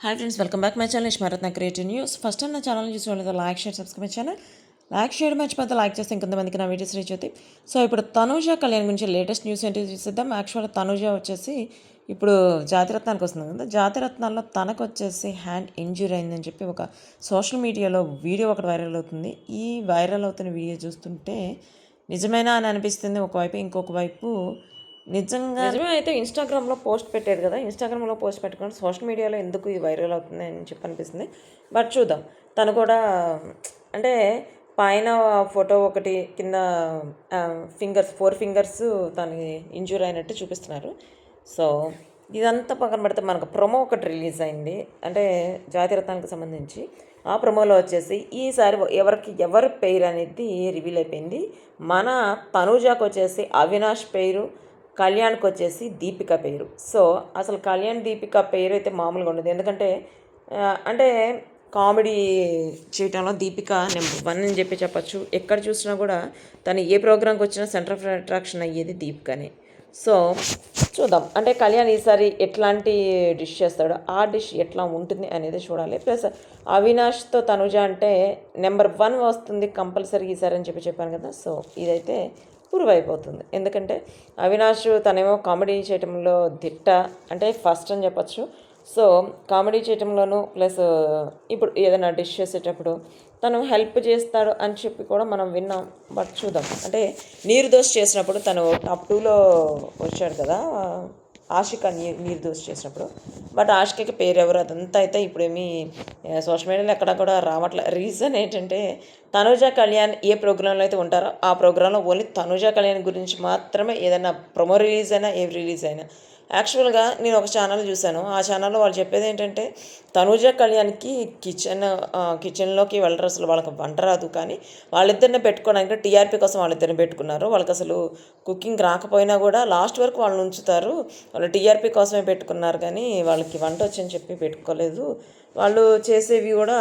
Hi friends, welcome back my channel Ishmaratna creative news. First time నా channel చూసి వాళ్ళతో like share subscribe channel like share మర్చిపోతే like చేస్తే ఇంకొంతమందికి నా వీడియోస్ రీచ్ అవుతాయి. సో ఇప్పుడు తనూజ కళ్యాణ్ గురించి లేటెస్ట్ న్యూస్ ఏంటి చూసేద్దాం. యాక్చువల్గా తనూజ వచ్చేసి ఇప్పుడు జాతిరత్నానికి వస్తుంది కదా, జాతిరత్నాల్లో తనకు వచ్చేసి హ్యాండ్ ఇంజ్యూరీ అయిందని చెప్పి ఒక సోషల్ మీడియాలో వీడియో ఒకటి వైరల్ అవుతుంది. ఈ వైరల్ అవుతున్న వీడియో చూస్తుంటే నిజమేనా అని అనిపిస్తుంది ఒకవైపు, ఇంకొక వైపు నిజమే అయితే ఇన్స్టాగ్రామ్లో పోస్ట్ పెట్టారు కదా, ఇన్స్టాగ్రామ్లో పోస్ట్ పెట్టుకుని సోషల్ మీడియాలో ఎందుకు ఇది వైరల్ అవుతుంది అని చెప్పి అనిపిస్తుంది. బట్ చూద్దాం. తను కూడా అంటే పైన ఫోటో ఒకటి, కింద ఫోర్ ఫింగర్స్ తనకి ఇంజూర్ అయినట్టు చూపిస్తున్నారు. సో ఇదంతా పక్కన పెడితే మనకు ప్రొమో ఒకటి రిలీజ్ అయింది, అంటే జాతిరత్నానికి సంబంధించి. ఆ ప్రొమోలో వచ్చేసి ఈసారి ఎవరి పేరు అనేది రివీల్ అయిపోయింది. మన తనూజాకు వచ్చేసి అవినాష్ పేరు, కళ్యాణ్కి వచ్చేసి దీపిక పేరు. సో అసలు కళ్యాణ్ దీపిక పేరు అయితే మామూలుగా ఉండదు, ఎందుకంటే అంటే కామెడీ చేయటంలో దీపిక నెంబర్ 1 అని చెప్పి చెప్పచ్చు. ఎక్కడ చూసినా కూడా తను ఏ ప్రోగ్రామ్కి వచ్చినా సెంటర్ ఆఫ్ అట్రాక్షన్ అయ్యేది దీపికనే. సో చూద్దాం, అంటే కళ్యాణ్ ఈసారి ఎట్లాంటి డిష్ చేస్తాడో, ఆ డిష్ ఎట్లా ఉంటుంది అనేది చూడాలి. ప్లస్ అవినాష్తో తనుజ అంటే నెంబర్ 1 వస్తుంది కంపల్సరీ ఈసారి అని చెప్పాను కదా. సో ఇదైతే ప్రూవ్ అయిపోతుంది, ఎందుకంటే అవినాష్ తనేమో కామెడీ చేయటంలో దిట్ట, అంటే ఫస్ట్ అని చెప్పచ్చు. సో కామెడీ చేయటంలోనూ ప్లస్ ఇప్పుడు ఏదైనా డిష్ చేసేటప్పుడు తను హెల్ప్ చేస్తాడు అని చెప్పి కూడా మనం విన్నాం. బట్ చూద్దాం, అంటే నీరు దోశ చేసినప్పుడు తను టాప్ 2లో వచ్చాడు కదా ఆషిక, నీరు దోశ చేసినప్పుడు. బట్ ఆషికకి పేరు ఎవరు అదంతా అయితే ఇప్పుడేమీ సోషల్ మీడియాలో ఎక్కడ కూడా రావట్లేదు. రీజన్ ఏంటంటే తనూజ కళ్యాణ్ ఏ ప్రోగ్రాంలో అయితే ఉంటారో ఆ ప్రోగ్రాంలో ఓన్లీ తనూజ కళ్యాణ్ గురించి మాత్రమే ఏదైనా ప్రొమో రిలీజ్ అయినా ఏ రిలీజ్ అయినా. యాక్చువల్గా నేను ఒక ఛానల్ చూశాను, ఆ ఛానల్లో వాళ్ళు చెప్పేది ఏంటంటే తనూజ కళ్యాణ్కి కిచెన్లోకి వెళ్ళరు, అసలు వాళ్ళకి వంట రాదు, కానీ వాళ్ళిద్దరిని పెట్టుకోవడానికి టీఆర్పీ కోసం వాళ్ళిద్దరిని పెట్టుకున్నారు. వాళ్ళకి అసలు కుకింగ్ రాకపోయినా కూడా లాస్ట్ వరకు వాళ్ళని ఉంచుతారు, వాళ్ళు టీఆర్పీ కోసమే పెట్టుకున్నారు, కానీ వాళ్ళకి వంట వచ్చని చెప్పి పెట్టుకోలేదు. వాళ్ళు చేసేవి కూడా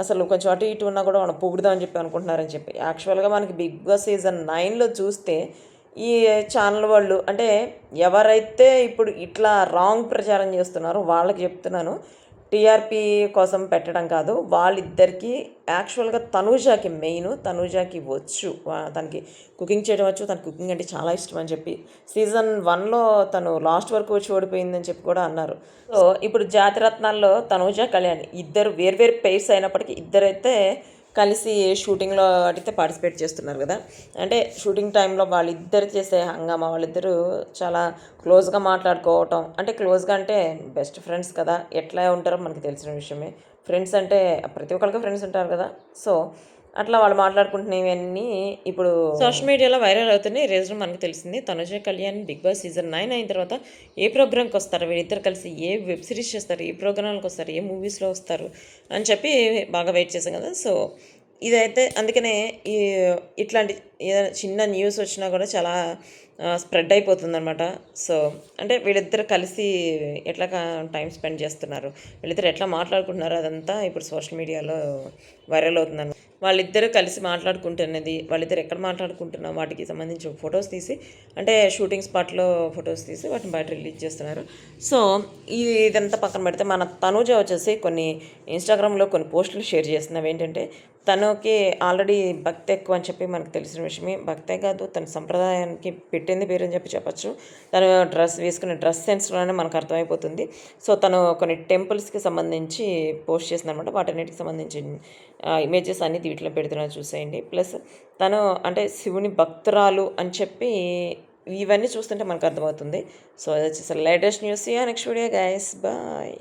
అసలు కొంచెం అటు ఇటు ఉన్నా కూడా మనం పొగుడుదామని చెప్పి అనుకుంటున్నారని చెప్పి. యాక్చువల్గా మనకి బిగ్ బాస్ సీజన్ 9లో చూస్తే ఈ ఛానల్ వాళ్ళు, అంటే ఎవరైతే ఇప్పుడు ఇట్లా రాంగ్ ప్రచారం చేస్తున్నారో వాళ్ళకి చెప్తున్నాను, టీఆర్పీ కోసం పెట్టడం కాదు, వాళ్ళిద్దరికీ యాక్చువల్గా తనూజాకి మెయిన్, తనూజాకి వచ్చు, తనకి కుకింగ్ చేయడం వచ్చు, తన కుకింగ్ అంటే చాలా ఇష్టం అని చెప్పి సీజన్ 1లో తను లాస్ట్ వరకు వచ్చి ఓడిపోయిందని చెప్పి కూడా అన్నారు. సో ఇప్పుడు జాతిరత్నాల్లో తనూజ కళ్యాణ్ ఇద్దరు వేర్వేరు పేర్స్ అయినప్పటికీ ఇద్దరైతే కలిసి షూటింగ్లో అడిగితే పార్టిసిపేట్ చేస్తున్నారు కదా. అంటే షూటింగ్ టైంలో వాళ్ళిద్దరు చేసే హంగామా, వాళ్ళిద్దరూ చాలా క్లోజ్గా మాట్లాడుకోవటం, అంటే క్లోజ్గా అంటే బెస్ట్ ఫ్రెండ్స్ కదా, ఎట్లా ఉంటారో మనకి తెలిసిన విషయమే. ఫ్రెండ్స్ అంటే ప్రతి ఒక్కరికి ఫ్రెండ్స్ ఉంటారు కదా. సో అట్లా వాళ్ళు మాట్లాడుకుంటున్నవన్నీ ఇప్పుడు సోషల్ మీడియాలో వైరల్ అవుతున్నాయి. రీజన్ మనకు తెలిసింది. Tanuja Kalyan Bigg Boss season 9 అయిన తర్వాత ఏ ప్రోగ్రామ్కి వస్తారు, వీళ్ళిద్దరు కలిసి ఏ వెబ్ సిరీస్ చేస్తారు, ఏ ప్రోగ్రాంలకు వస్తారు, ఏ మూవీస్లో వస్తారు అని చెప్పి బాగా వెయిట్ చేశాం కదా. సో ఇదైతే అందుకనే ఇట్లాంటి ఏదైనా చిన్న న్యూస్ వచ్చినా కూడా చాలా స్ప్రెడ్ అయిపోతుంది అనమాట. సో అంటే వీళ్ళిద్దరు కలిసి ఎట్లా టైం స్పెండ్ చేస్తున్నారు, వీళ్ళిద్దరు ఎట్లా మాట్లాడుకుంటున్నారు, అదంతా ఇప్పుడు సోషల్ మీడియాలో వైరల్ అవుతుంది. వాళ్ళిద్దరూ కలిసి మాట్లాడుకుంటున్నది, వాళ్ళిద్దరు ఎక్కడ మాట్లాడుకుంటున్నా వాటికి సంబంధించి ఫొటోస్ తీసి, అంటే షూటింగ్ స్పాట్లో ఫొటోస్ తీసి వాటిని బయట రిలీజ్ చేస్తున్నారు. సో ఇదంతా పక్కన పెడితే మన తనూజ వచ్చేసి కొన్ని ఇన్స్టాగ్రామ్లో కొన్ని పోస్టులు షేర్ చేస్తున్నవి ఏంటంటే తనకి ఆల్రెడీ భక్తి ఎక్కువ అని చెప్పి మనకు తెలిసిన విషయమే. భక్తే కాదు, తన సంప్రదాయానికి పెట్టింది పేరు అని చెప్పచ్చు. తను వేసుకునే డ్రెస్ సెన్స్లోనే మనకు అర్థమైపోతుంది. సో తను కొన్ని టెంపుల్స్కి సంబంధించి పోస్ట్ చేసింది అనమాట. వాటన్నిటికి సంబంధించి ఇమేజెస్ అన్ని వీటిలో పెడుతున్నా చూసేయండి. ప్లస్ తను అంటే శివుని భక్తురాలు అని చెప్పి ఇవన్నీ చూస్తుంటే మనకు అర్థమవుతుంది. సో అది వచ్చేసి latest news. Next video guys, bye.